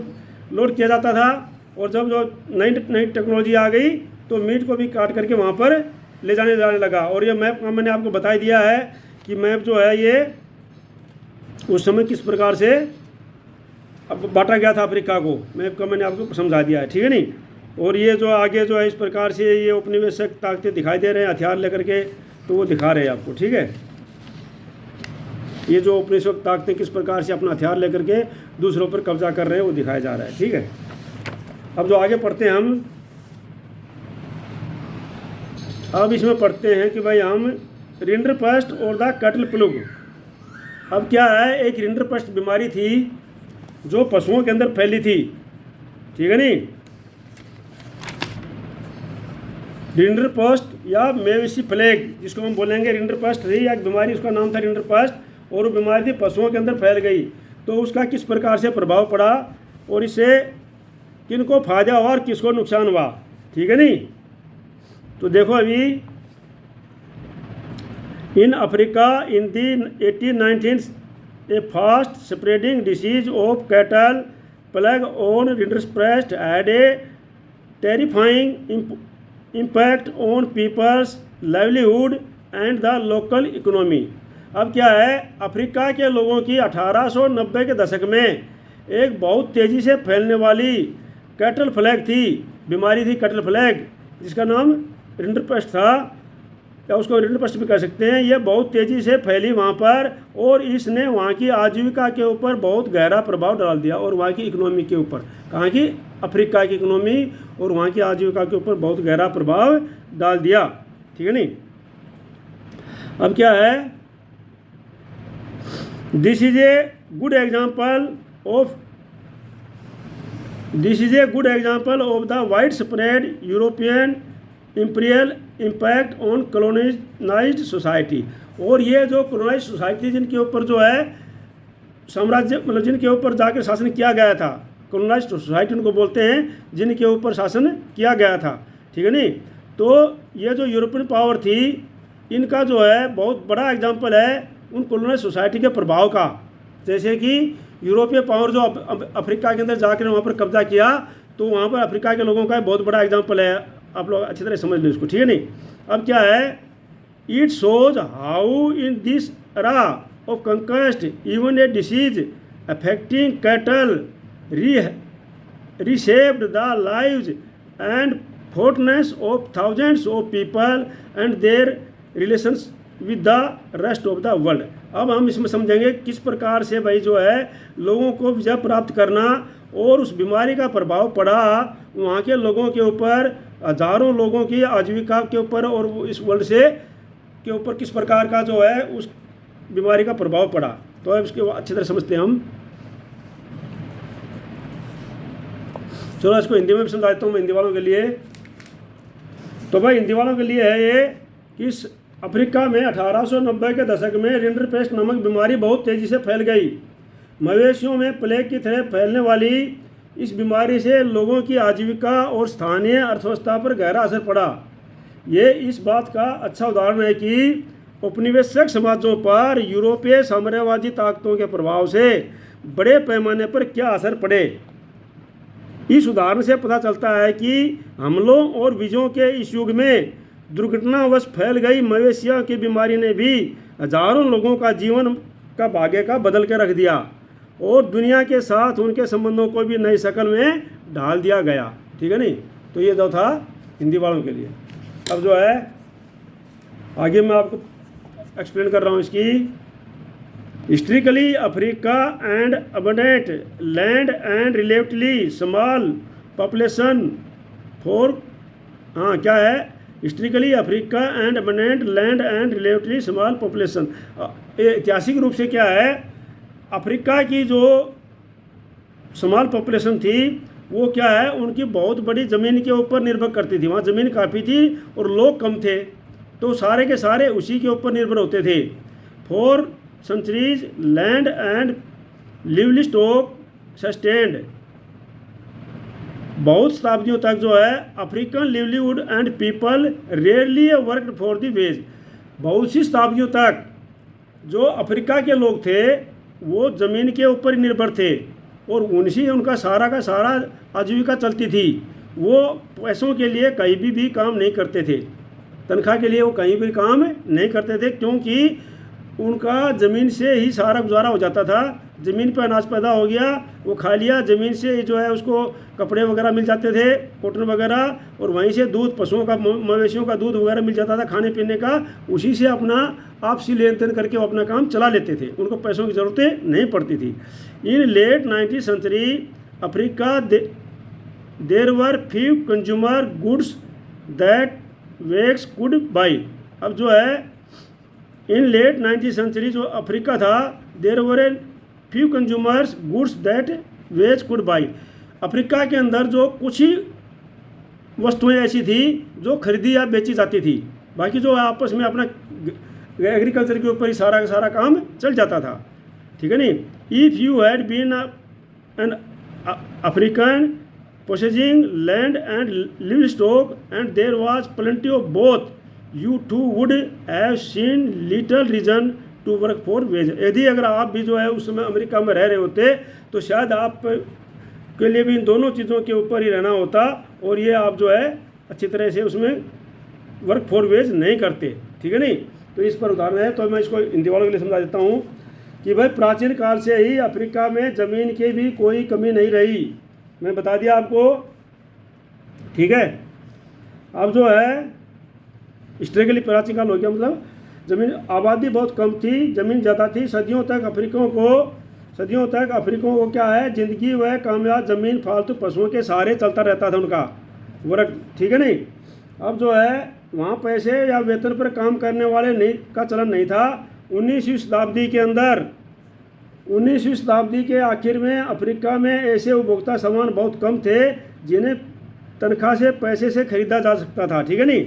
लोड किया जाता था, और जब जो नई टेक्नोलॉजी आ गई तो मीट को भी काट करके वहाँ पर ले जाने लगा। और ये मैप मैंने आपको बता दिया है कि मैप जो है ये उस समय किस प्रकार से अब बांटा गया था अफ्रीका को, मैप का मैंने आपको समझा दिया है, ठीक है नहीं। और ये जो आगे जो है इस प्रकार से ये औपनिवेशिक ताकतें दिखाई दे रहे हैं हथियार लेकर के, तो वो दिखा रहे हैं आपको, ठीक है। ये जो औपनिवेशिक ताकतें किस प्रकार से अपना हथियार लेकर के दूसरों पर कब्जा कर रहे हैं वो दिखाया जा रहा है, ठीक है। अब जो आगे पढ़ते हैं हम, अब इसमें पढ़ते हैं कि भाई हम रिंडरपेस्ट और द कैटल प्लूग। अब क्या है, एक रिंडरपेस्ट बीमारी थी जो पशुओं के अंदर फैली थी, ठीक है नहीं। रिंडरपेस्ट या मेवेसी प्लेग जिसको हम बोलेंगे, रिंडरपेस्ट थी एक बीमारी, उसका नाम था रिंडरपेस्ट, और वो बीमारी थी पशुओं के अंदर फैल गई। तो उसका किस प्रकार से प्रभाव पड़ा और इससे किनको फायदा हुआ और किसको नुकसान हुआ, ठीक है नहीं। तो देखो अभी इन Africa in the 1819 A fast spreading disease of cattle plague on rinderpest had a terrifying impact on people's livelihood and the local economy. अब क्या है, अफ्रीका के लोगों की 1890 के दशक में एक बहुत तेज़ी से फैलने वाली कैटल प्लेग थी, बीमारी थी कैटल प्लेग, जिसका नाम रिंडरपेस्ट था, या उसको रिंडरपेस्ट भी कह सकते हैं। ये बहुत तेज़ी से फैली वहाँ पर, और इसने वहाँ की आजीविका के ऊपर बहुत गहरा प्रभाव डाल दिया, और वहाँ की इकोनॉमी के ऊपर, कहाँ की, अफ्रीका की इकोनॉमी और वहाँ की आजीविका के ऊपर बहुत गहरा प्रभाव डाल दिया, ठीक है नहीं। अब क्या है, this is a good example of the wide spread European imperial impact on colonised society. और ये जो कॉलोनाइज्ड सोसाइटी जिनके ऊपर जो है साम्राज्य, मतलब जिनके ऊपर जाकर शासन किया गया था, कॉलोनाइज्ड सोसाइटी उनको बोलते हैं जिनके ऊपर शासन किया गया था, ठीक है नहीं। तो ये जो यूरोपियन पावर थी, इनका जो है बहुत बड़ा एग्जाम्पल है उन कॉलोनाइज्ड सोसाइटी के प्रभाव का। जैसे कि यूरोपीय पावर जो अफ्रीका के अंदर जाकर वहाँ पर कब्जा किया, तो वहाँ पर अफ्रीका के लोगों का बहुत बड़ा एग्जाम्पल है, आप लोग अच्छी तरह समझ लो इसको, ठीक है नहीं। अब क्या है, it shows how in this era of conquest even a disease affecting cattle reshaped the lives and fortunes of thousands of people and their relations with the rest of the world। अब हम इसमें समझेंगे किस प्रकार से भाई जो है लोगों को विजय प्राप्त करना और उस बीमारी का प्रभाव पड़ा वहाँ के लोगों के ऊपर, हजारों लोगों की आजीविका के ऊपर, और इस वर्ल्ड से के ऊपर किस प्रकार का जो है उस बीमारी का प्रभाव पड़ा। तो अब इसके अच्छी तरह समझते हैं हम। चलो इसको हिंदी में भी समझा देता हूँ मैं हिंदी वालों के लिए। तो भाई हिंदी वालों के लिए है ये कि अफ्रीका में 1890 के दशक में रिंडरपेस्ट नामक बीमारी बहुत तेज़ी से फैल गई। मवेशियों में प्लेग की तरह फैलने वाली इस बीमारी से लोगों की आजीविका और स्थानीय अर्थव्यवस्था पर गहरा असर पड़ा। ये इस बात का अच्छा उदाहरण है कि औपनिवेशिक समाजों पर यूरोपीय साम्राज्यवादी ताकतों के प्रभाव से बड़े पैमाने पर क्या असर पड़े। इस उदाहरण से पता चलता है कि हमलों और विजयों के इस युग में दुर्घटनावश फैल गई मवेशियों की बीमारी ने भी हजारों लोगों का जीवन का भाग्य का बदल के रख दिया और दुनिया के साथ उनके संबंधों को भी नई शक्ल में ढाल दिया गया, ठीक है नहीं। तो ये जो था हिंदी वालों के लिए। अब जो है आगे मैं आपको एक्सप्लेन कर रहा हूँ इसकी। Historically Africa and abundant land and relatively small population for, हाँ क्या है, historically Africa and abundant land and relatively small population. ऐतिहासिक रूप से क्या है, अफ्रीका की जो स्मॉल पॉपुलेशन थी वो क्या है, उनकी बहुत बड़ी ज़मीन के ऊपर निर्भर करती थी। वहाँ ज़मीन काफ़ी थी और लोग कम थे, तो सारे के सारे उसी के ऊपर निर्भर होते थे। For centuries land and livestock sustained, बहुत शताब्दियों तक जो है African livelihood and people rarely worked for the ways. बहुत सी शताब्दियों तक जो अफ्रीका के लोग थे वो ज़मीन के ऊपर ही निर्भर थे और उनसे उनका सारा का सारा आजीविका चलती थी। वो पैसों के लिए कहीं भी काम नहीं करते थे, तनख्वाह के लिए वो कहीं भी काम नहीं करते थे, क्योंकि उनका ज़मीन से ही सारा गुजारा हो जाता था। ज़मीन पर अनाज पैदा हो गया, वो खा लिया, ज़मीन से जो है उसको कपड़े वगैरह मिल जाते थे, कॉटन वगैरह, और वहीं से दूध, पशुओं का, मवेशियों का दूध वगैरह मिल जाता था खाने पीने का। उसी से अपना आपसी लेन देन करके वो अपना काम चला लेते थे, उनको पैसों की ज़रूरतें नहीं पड़ती थी। In late 19th century Africa there were few consumer goods that wages could buy. अब जो है इन लेट 19th सेंचुरी जो अफ्रीका था, there were a few consumers goods that wages could buy. Africa के अंदर जो कुछ ही वस्तुएं ऐसी थी जो खरीदी या बेची जाती थी, बाकी जो आपस में अपना एग्रीकल्चर के ऊपर ही सारा का सारा काम चल जाता था, ठीक है नहीं। If you had been an African possessing land and livestock and there was plenty of both, you too would have seen little reason to work for wage। यदि अगर आप भी जो है उस समय अमेरिका में रह रहे होते तो शायद आप के लिए भी इन दोनों चीज़ों के ऊपर ही रहना होता और ये आप जो है अच्छी तरह से उसमें वर्क फॉर वेज नहीं करते, ठीक है नहीं। तो इस पर उदाहरण है, तो मैं इसको हिंदी वालों के लिए समझा देता हूँ कि भाई प्राचीन काल से ही अफ्रीका में ज़मीन की भी कोई कमी नहीं रही, मैं बता दिया आपको, ठीक है। अब जो है हिस्टोरिकली प्राचीन काल हो गया, मतलब ज़मीन आबादी बहुत कम थी, ज़मीन ज़्यादा थी। सदियों तक अफ्रीकों को क्या है, ज़िंदगी व कामयाब ज़मीन फालतू पशुओं के सहारे चलता रहता था उनका वर्क, ठीक है नहीं। अब जो है वहाँ पैसे या वेतन पर काम करने वाले नहीं का चलन नहीं था। 19वीं शताब्दी के आखिर में अफ्रीका में ऐसे उपभोक्ता सामान बहुत कम थे जिन्हें तनख्वाह से पैसे से खरीदा जा सकता था, ठीक है नहीं।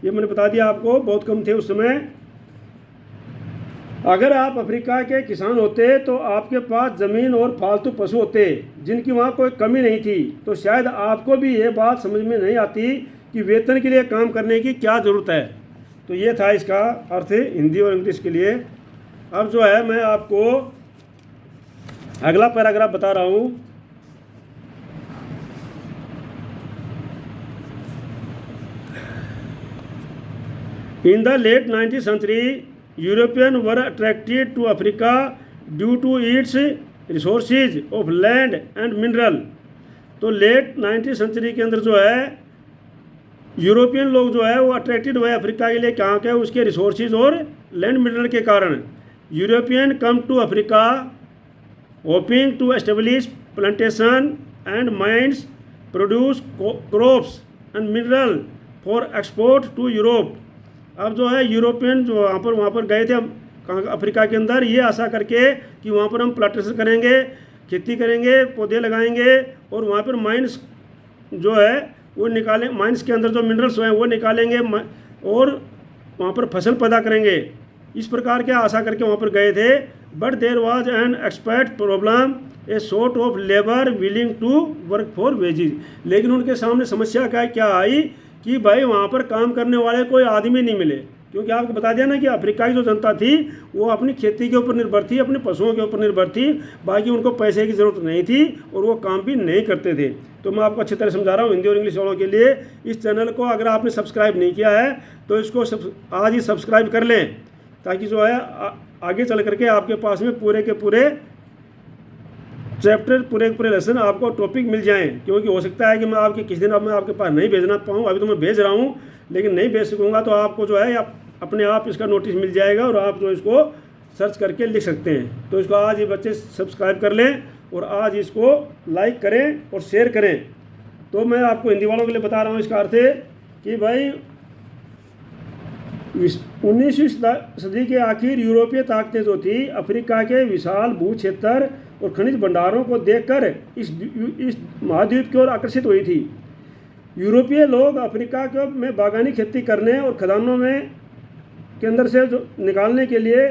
ये मैंने बता दिया आपको, बहुत कम थे उस समय। अगर आप अफ्रीका के किसान होते तो आपके पास ज़मीन और फालतू पशु होते जिनकी वहाँ कोई कमी नहीं थी, तो शायद आपको भी ये बात समझ में नहीं आती कि वेतन के लिए काम करने की क्या ज़रूरत है। तो ये था इसका अर्थ हिंदी और इंग्लिश के लिए। अब जो है मैं आपको अगला पैराग्राफ बता रहा हूँ। In the late 19th century European were attracted to Africa due to its resources of land and mineral. तो लेट 19th सेंचुरी के अंदर जो है यूरोपियन लोग जो है वो अट्रैक्टेड हुए अफ्रीका के लिए, कहाँ के, उसके रिसोर्सेज और लैंड मिनरल के कारण। European come to Africa hoping to establish plantation and mines, produce crops and mineral for export to Europe। अब जो है यूरोपियन जो वहाँ पर गए थे अफ्रीका के अंदर, ये आशा करके कि वहाँ पर हम प्लांटेशन करेंगे, खेती करेंगे, पौधे लगाएंगे और वहाँ पर माइंस जो है वो निकालें, माइंस के अंदर जो मिनरल्स हैं वो निकालेंगे और वहाँ पर फसल पैदा करेंगे। इस प्रकार के आशा करके वहाँ पर गए थे। But there was an expert problem, a sort of labour willing to work for wages. लेकिन उनके सामने समस्या क्या आई कि भाई वहाँ पर काम करने वाले कोई आदमी नहीं मिले, क्योंकि आपको बता दिया ना कि अफ्रीका की जो जनता थी वो अपनी खेती के ऊपर निर्भर थी, अपने पशुओं के ऊपर निर्भर थी, बाकी उनको पैसे की ज़रूरत नहीं थी और वो काम भी नहीं करते थे। तो मैं आपको अच्छी तरह समझा रहा हूँ हिंदी और इंग्लिश वालों के लिए। इस चैनल को अगर आपने सब्सक्राइब नहीं किया है तो इसको आज ही सब्सक्राइब कर लें, ताकि जो है आगे चल करके आपके पास में पूरे के पूरे चैप्टर, पूरे के पूरे लेसन आपको टॉपिक मिल जाएं। क्योंकि हो सकता है कि मैं आपके किसी दिन अब मैं आपके पास नहीं भेजना पाऊँ, अभी तो मैं भेज रहा हूँ, लेकिन नहीं भेज सकूँगा तो आपको जो है अपने आप इसका नोटिस मिल जाएगा और आप जो इसको सर्च करके लिख सकते हैं। तो इसको आज ही बच्चे सब्सक्राइब कर लें और आज इसको लाइक करें और शेयर करें। तो मैं आपको हिंदी वालों के लिए बता रहा हूँ, इसका अर्थ है कि भाई 19वीं सदी के आखिर यूरोपीय ताकतें जो थी अफ्रीका के विशाल भू क्षेत्र और खनिज भंडारों को देखकर इस महाद्वीप की ओर आकर्षित हुई थी। यूरोपीय लोग अफ्रीका में बागानी खेती करने और खदानों में के अंदर से जो निकालने के लिए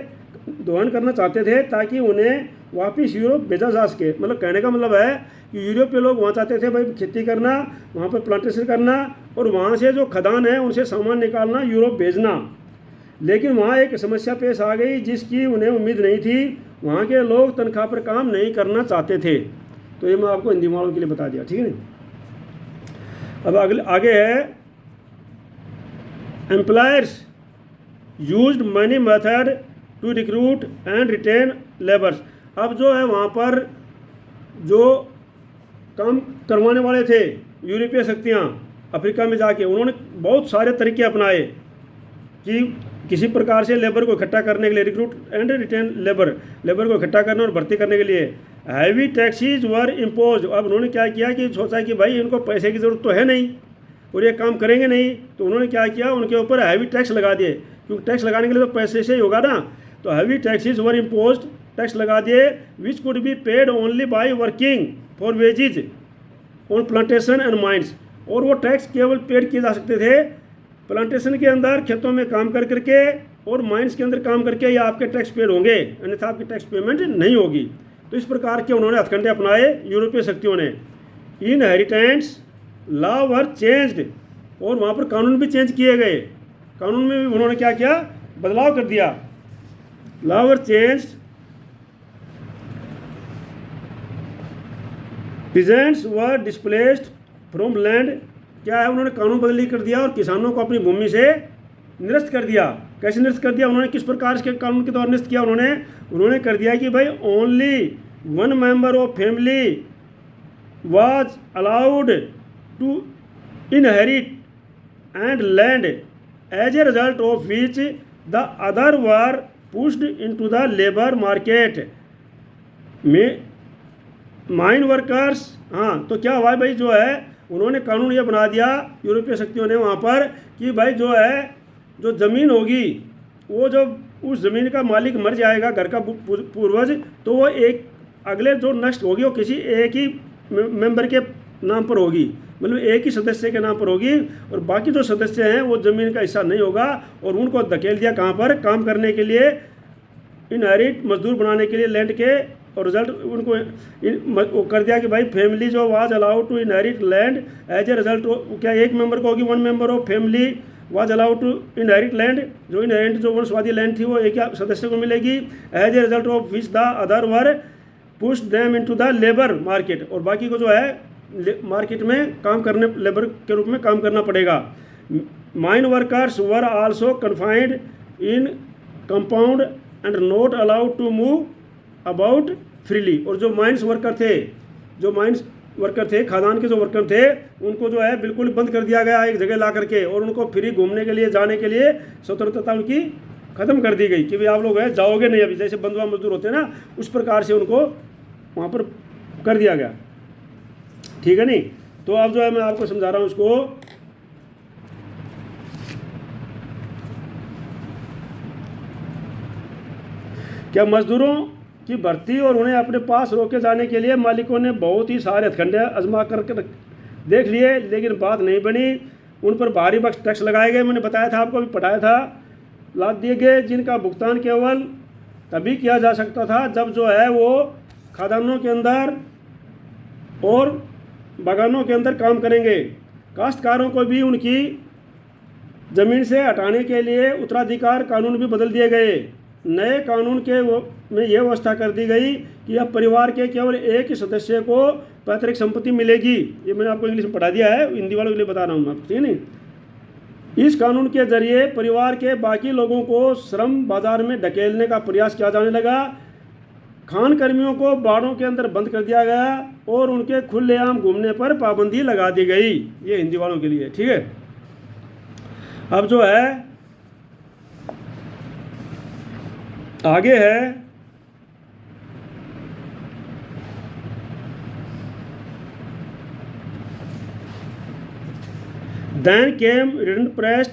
दोहन करना चाहते थे, ताकि उन्हें वापस यूरोप भेजा जा सके। मतलब कहने का मतलब है कि यूरोपीय लोग वहाँ चाहते थे भाई खेती करना, वहाँ पर प्लांटेशन करना और वहाँ से जो खदान है उनसे सामान निकालना, यूरोप भेजना। लेकिन वहाँ एक समस्या पेश आ गई जिसकी उन्हें उम्मीद नहीं थी। वहाँ के लोग तनख्वाह पर काम नहीं करना चाहते थे। तो ये मैं आपको हिंदी वालों के लिए बता दिया, ठीक है ना। अब आगे है employers used many method to recruit and retain labours. अब जो है वहाँ पर जो काम करवाने वाले थे यूरोपीय शक्तियाँ अफ्रीका में जाके, उन्होंने बहुत सारे तरीके अपनाए कि किसी प्रकार से लेबर को इकट्ठा करने के लिए, रिक्रूट एंड रिटेन लेबर को इकट्ठा करने और भर्ती करने के लिए हैवी टैक्सीज वर इम्पोज। अब उन्होंने क्या किया कि सोचा कि भाई इनको पैसे की ज़रूरत तो है नहीं और ये काम करेंगे नहीं, तो उन्होंने क्या किया, उनके ऊपर हैवी टैक्स लगा दिए, क्योंकि टैक्स लगाने के लिए तो पैसे से ही होगा ना। तो heavy taxes were impose, tax लगा दिए, which could be paid only by working for wages on plantation and mines. और वो टैक्स केवल पेड किए जा सकते थे प्लांटेशन के अंदर, खेतों में काम कर करके, और माइंस के अंदर काम करके या आपके टैक्स पेड होंगे, अन्यथा आपकी टैक्स पेमेंट नहीं होगी। तो इस प्रकार के उन्होंने हथकंडे अपनाए यूरोपीय शक्तियों ने। इनहेरिटेंस लॉ वर चेंज्ड, और वहाँ पर कानून भी चेंज किए गए, कानून में भी उन्होंने क्या किया, बदलाव कर दिया। Law were changed, peasants were displaced from land, क्या है, उन्होंने कानून बदली कर दिया और किसानों को अपनी भूमि से निरस्त कर दिया। कैसे निरस्त कर दिया उन्होंने, किस प्रकार के कानून के द्वारा निरस्त किया उन्होंने कर दिया कि भाई only one member of family was allowed to inherit and land, as a result of which the other were pushed into the labour market में माइन वर्कर्स। हाँ, तो क्या हुआ भाई, जो है उन्होंने कानून ये बना दिया यूरोपीय शक्तियों ने वहाँ पर कि भाई जो है, जो ज़मीन होगी, वो जब उस ज़मीन का मालिक मर जाएगा, घर का पूर्वज, तो वो एक अगले जो नेक्स्ट होगी वो किसी एक ही मेंबर के नाम पर होगी, मतलब एक ही सदस्य के नाम पर होगी, और बाकी जो सदस्य हैं वो ज़मीन का हिस्सा नहीं होगा। और उनको धकेल दिया कहाँ पर, काम करने के लिए, इनहेरिट मजदूर बनाने के लिए लैंड के, और रिजल्ट उनको कर दिया कि भाई फैमिली जो was allowed to inherit land as a result, क्या एक मेंबर को होगी, one member of family was allowed to inherit land, जो इनहेरिट जो वंशवादी लैंड थी वो एक सदस्य को मिलेगी, as a result of which the other were push them into the labour market, और बाकी को जो है मार्केट में काम करने, लेबर के रूप में काम करना पड़ेगा। Mine workers were also confined in compound and not allowed to move about freely, और जो माइंस वर्कर थे, खादान के जो वर्कर थे, उनको जो है बिल्कुल बंद कर दिया गया एक जगह ला करके, और उनको फ्री घूमने के लिए, जाने के लिए स्वतंत्रता उनकी ख़त्म कर दी गई कि भाई आप लोग है जाओगे नहीं, अभी जैसे बंधुआ मजदूर होते हैं ना, उस प्रकार से उनको वहाँ पर कर दिया गया। ठीक है नहीं, तो अब जो है मैं आपको समझा रहा हूँ उसको। क्या मजदूरों की भर्ती और उन्हें अपने पास रोके जाने के लिए मालिकों ने बहुत ही सारे हथकंडे आजमा कर देख लिए, लेकिन बात नहीं बनी। उन पर भारी टैक्स लगाए गए, मैंने बताया था आपको, अभी पढ़ाया था, लाद दिए गए, जिनका भुगतान केवल तभी किया जा सकता था जब जो है वो खादानों के अंदर और बागानों के अंदर काम करेंगे। काश्तकारों को भी उनकी ज़मीन से हटाने के लिए उत्तराधिकार कानून भी बदल दिए गए। नए कानून के में यह व्यवस्था कर दी गई कि अब परिवार के केवल एक ही सदस्य को पैतृक संपत्ति मिलेगी। ये मैंने आपको इंग्लिश में पढ़ा दिया है, हिंदी वालों के लिए बता रहा हूँ मैं, ठीक है नहीं। इस कानून के जरिए परिवार के बाकी लोगों को श्रम बाजार में ढकेलने का प्रयास किया जाने लगा। खान कर्मियों को बाड़ों के अंदर बंद कर दिया गया और उनके खुलेआम घूमने पर पाबंदी लगा दी गई। ये हिंदी वालों के लिए, ठीक है। अब जो है आगे है देन केम रिडन प्रेस्ट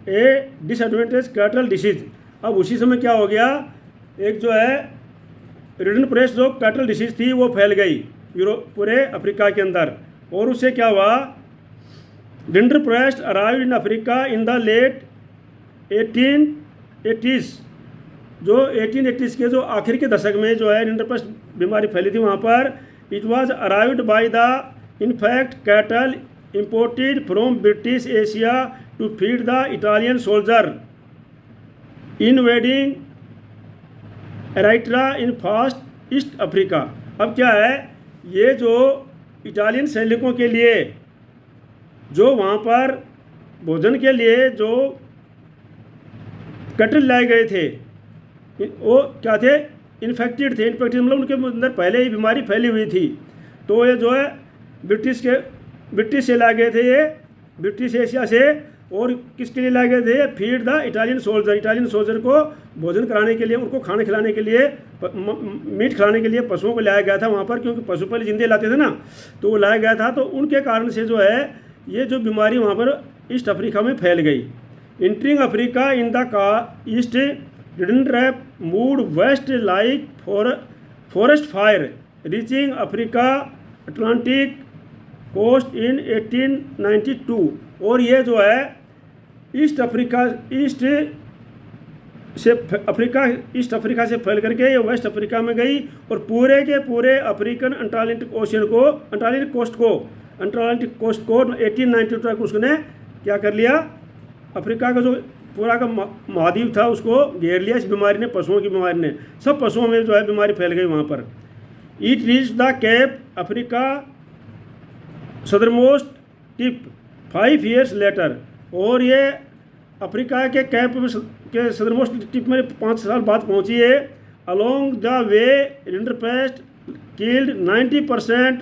ए डिसएडवांटेज कैटल डिसीज। अब उसी समय क्या हो गया, एक जो है रिडन प्रेस्ट जो कैटल डिसीज थी वो फैल गई यूरोप, पूरे अफ्रीका के अंदर। और उससे क्या हुआ, rinderpest arrived in Africa in the late 1880s। जो 1880s के जो आखिर के दशक में जो है रिडन बीमारी फैली थी वहाँ पर। It was arrived by the in fact cattle imported from British Asia to feed the Italian soldier invading Eritrea in fast East Africa। अब क्या है, ये जो इटालियन सैनिकों के लिए जो वहाँ पर भोजन के लिए जो कैटल लाए गए थे, वो क्या थे, इन्फेक्टेड थे। इन्फेक्टेड मतलब उनके अंदर पहले ही बीमारी फैली हुई थी। तो ये जो है ब्रिटिश से लाए गए थे, ये ब्रिटिश एशिया से, और किसके लिए लाए गए थे? Feed the Italian soldier, Italian soldier को भोजन कराने के लिए, उनको खाना खिलाने के लिए, मीट खिलाने के लिए पशुओं को लाया गया था वहाँ पर, क्योंकि पशु पहले जिंदे लाते थे ना, तो वो लाया गया था। तो उनके कारण से जो है ये जो बीमारी वहाँ पर ईस्ट अफ्रीका में फैल गई। इंटरिंग अफ्रीका इन द का east didn't rap moved west like forest fire reaching Africa Atlantic coast in 1892। और ये जो है ईस्ट अफ्रीका से फैल करके ये वेस्ट अफ्रीका में गई और पूरे के पूरे अफ्रीकन अटलांटिक कोस्ट को 1892 तक उसने क्या कर लिया? अफ्रीका का जो पूरा का महाद्वीप था उसको घेर लिया इस बीमारी ने, पशुओं की बीमारी ने। सब पशुओं में जो है बीमारी फैल गई वहाँ पर। It reach the Cape Africa southernmost tip 5 years later. और ये अफ्रीका के कैप के सदरमोस्ट टिप में 5 साल बाद पहुंची है। Along the way rinderpest killed 90%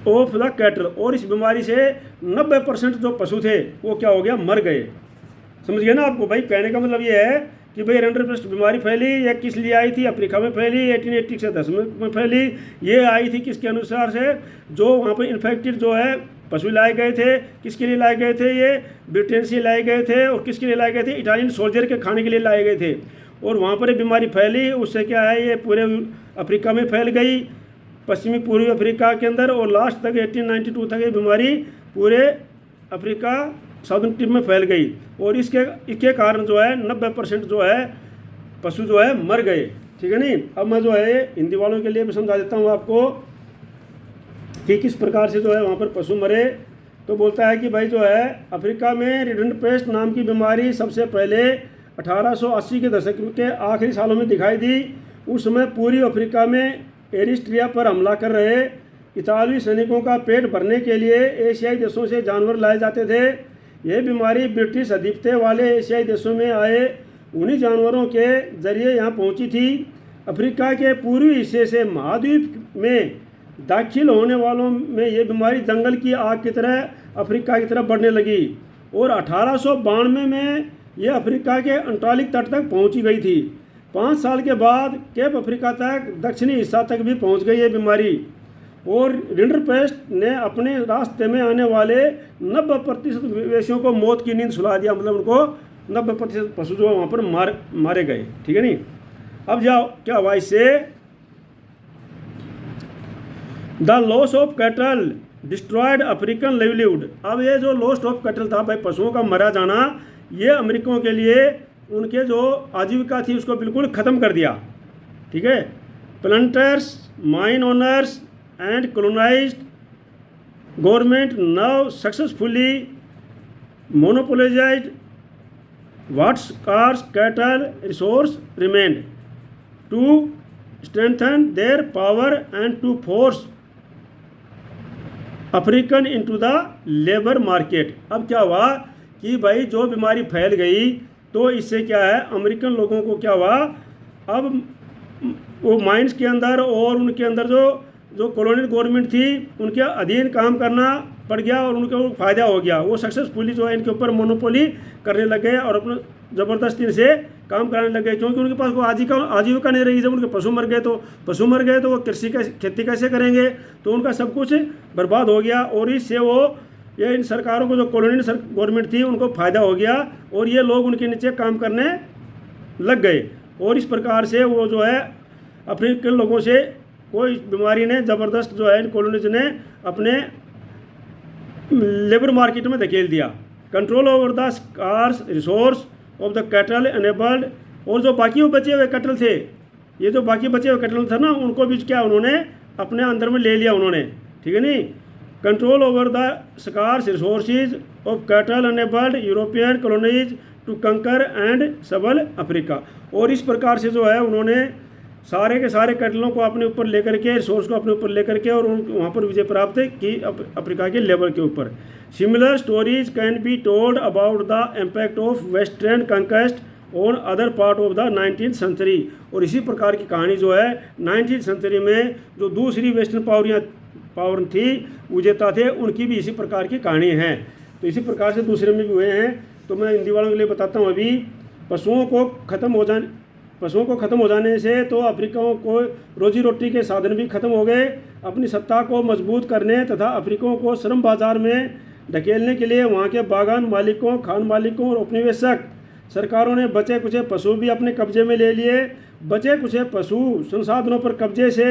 of the cattle. और इस बीमारी से 90% जो पशु थे वो क्या हो गया? मर गए। समझ गए ना आपको भाई? कहने का मतलब ये है कि भाई रिंडरपेस्ट बीमारी फैली, ये किस लिए आई थी? अफ्रीका में फैली, 1880 से 10 में फैली। ये आई थी किसके अनुसार से? जो वहाँ पर इन्फेक्टेड जो है पशु लाए गए थे। किसके लिए लाए गए थे? ये ब्रिटेन से लाए गए थे। और किसके लिए लाए गए थे? इटालियन सोल्जर के खाने के लिए लाए गए थे। और वहाँ पर बीमारी फैली, उससे क्या है ये पूरे अफ्रीका में फैल गई, पश्चिमी पूर्वी अफ्रीका के अंदर। और लास्ट तक 1892 तक ये बीमारी पूरे अफ्रीका साउदर्न टिप में फैल गई। और इसके कारण जो है 90% जो है पशु जो है मर गए। ठीक है नहीं? अब मैं जो है हिंदी वालों के लिए भी समझा देता हूँ आपको कि किस प्रकार से जो है वहाँ पर पशु मरे। तो बोलता है कि भाई जो है अफ्रीका में रिडंडेंट नाम की बीमारी सबसे पहले 1880 के दशक के आखिरी सालों में दिखाई दी। उस समय पूरी अफ्रीका में एरिस्ट्रिया पर हमला कर रहे इतालवी सैनिकों का पेट भरने के लिए एशियाई देशों से जानवर लाए जाते थे। यह बीमारी ब्रिटिश आधिपत्य वाले एशियाई देशों में आए उन्हीं जानवरों के जरिए यहाँ पहुँची थी। अफ्रीका के पूर्वी हिस्से से महाद्वीप में दाखिल होने वालों में ये बीमारी जंगल की आग की तरह अफ्रीका की तरफ बढ़ने लगी। और 1892 में ये अफ्रीका के अंटार्कटिक तट तक पहुँची गई थी। 5 साल के बाद केप अफ्रीका तक दक्षिणी हिस्सा तक भी पहुँच गई ये बीमारी। और रिंडरपेस्ट ने अपने रास्ते में आने वाले 90% वेशियों को मौत की नींद सुला दिया। मतलब उनको 90% पशु जो है वहाँ पर मारे गए। ठीक है नहीं? अब जाओ क्या हुआ इससे? The loss of cattle destroyed African livelihood. अब ये जो लॉस ऑफ कैटल था भाई, पशुओं का मरा जाना, ये अमेरिकियों के लिए उनके जो आजीविका थी उसको बिल्कुल ख़त्म कर दिया। ठीक है? Planters, mine owners and colonized government now successfully monopolized what scarce cattle resource remained to strengthen their power and to force African into the labor market। अब क्या हुआ कि भाई जो बीमारी फैल गई तो इससे क्या है अमेरिकन लोगों को क्या हुआ? अब वो माइंस के अंदर और उनके अंदर जो कॉलोनियल गवर्नमेंट थी उनके अधीन काम करना पड़ गया और उनको फ़ायदा हो गया। वो सक्सेसफुली जो है इनके ऊपर मोनोपोली करने लग गए और अपने ज़बरदस्ती से काम कराने लग गए, क्योंकि उनके पास वो आजीविका नहीं रही। जब उनके पशु मर गए तो वो खेती कैसे करेंगे? तो उनका सब कुछ बर्बाद हो गया। और इससे वो ये इन सरकारों को जो कॉलोनियल गवर्नमेंट थी उनको फ़ायदा हो गया और ये लोग उनके नीचे काम करने लग गए। और इस प्रकार से वो जो है अफ्रीकन लोगों से कोई बीमारी ने ज़बरदस्त जो है इन कॉलोनीज ने अपने लेबर मार्केट में धकेल दिया। Control over the scarce resource of the cattle enabled. और जो बाकी बचे हुए कैटल थे, ये जो बाकी बचे हुए कैटल था ना, उनको भी क्या उन्होंने अपने अंदर में ले लिया उन्होंने। ठीक है नहीं? Control over the scarce resources of cattle enabled European colonies to conquer and subdue Africa. और इस प्रकार से जो है उन्होंने सारे के सारे कैटलों को अपने ऊपर लेकर के, रिसोर्स को अपने ऊपर लेकर के और वहाँ पर विजय प्राप्त की अफ्रीका के लेवल के ऊपर। Similar stories can be told about the impact of western conquest on other part of the 19th century. और इसी प्रकार की कहानी जो है 19th सेंचुरी में जो दूसरी वेस्टर्न पावर थी, विजेता थे, उनकी भी इसी प्रकार की कहानी है। तो इसी प्रकार से दूसरे में भी हुए हैं। तो मैं हिंदी वालों के लिए बताता हूँ। अभी पशुओं को ख़त्म हो जाने से तो अफ्रीकाओं को रोजी रोटी के साधन भी खत्म हो गए। अपनी सत्ता को मजबूत करने तथा अफ्रीकाओं को श्रम बाजार में धकेलने के लिए वहाँ के बागान मालिकों, खान मालिकों और उपनिवेशक सरकारों ने बचे कुचे पशु भी अपने कब्जे में ले लिए। बचे कुचे पशु संसाधनों पर कब्जे से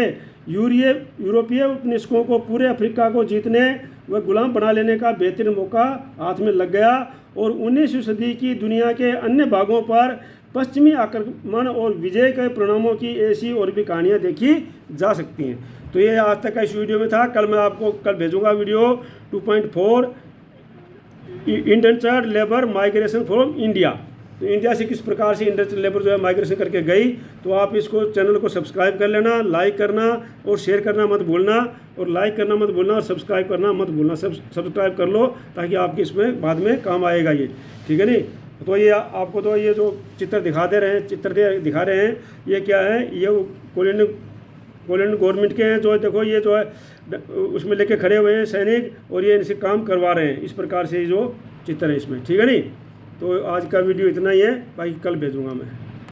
यूरोपीय उपनिवेशकों को पूरे अफ्रीका को जीतने व गुलाम बना लेने का बेहतरीन मौका हाथ में लग गया और 19वीं सदी की दुनिया के अन्य भागों पर पश्चिमी आक्रमण और विजय के परिणामों की ऐसी और भी कहानियाँ देखी जा सकती हैं। तो ये आज तक का इस वीडियो में था। मैं आपको कल भेजूंगा video 2.4 indentured labour migration from India. तो इंडिया से किस प्रकार से इंडेंचर्ड लेबर जो है माइग्रेशन करके गई। तो आप इसको चैनल को सब्सक्राइब कर लेना, लाइक करना और शेयर करना मत भूलना, और लाइक करना मत भूलना और सब्सक्राइब करना मत भूलना। सब्सक्राइब कर लो ताकि आपके इसमें बाद में काम आएगा ये, ठीक है नहीं। तो ये आपको तो ये जो चित्र दिखा रहे हैं ये क्या है, ये कोलियन गवर्नमेंट के हैं। जो देखो ये जो है उसमें लेके खड़े हुए हैं सैनिक, और ये इनसे काम करवा रहे हैं। इस प्रकार से जो चित्र है इसमें, ठीक है नहीं। तो आज का वीडियो इतना ही है, बाकी कल भेजूंगा मैं।